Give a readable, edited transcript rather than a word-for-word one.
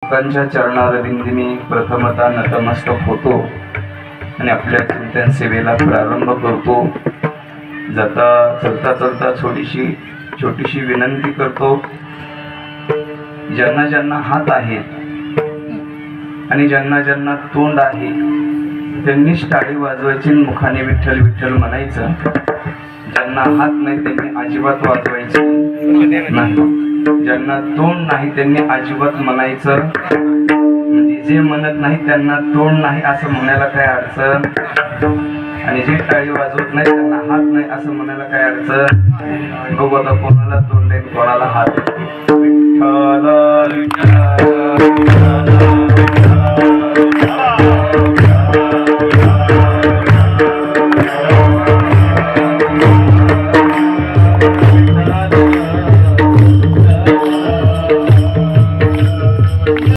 भक्तांच्या चरणारविंदी प्रथमतः नतमस्तक होतो आणि आपल्या चिंतन सेवेला प्रारंभ करतो. चलता छोटीशी विनंती करतो. ज्यांना ज्यांना हात आहेत आणि ज्यांना ज्यांना तोंड आहे त्यांनीच टाळी वाजवायची, मुखाने विठ्ठल विठ्ठल म्हणायचं. ज्यांना हात नाही त्यांनी अजिबात वाजवायचे नाही. ज्यांना तोंड नाही त्यांनी अजिबात म्हणायचं. म्हणजे जे म्हणत नाही त्यांना तोंड नाही असं म्हणायला काय अडचण, आणि जे टाळी वाजवत नाही त्यांना हात नाही असं म्हणायला काय अडचण. बघू आता कोणाला तोंड आहे कोणाला हात. विठ्ठल विठ्ठल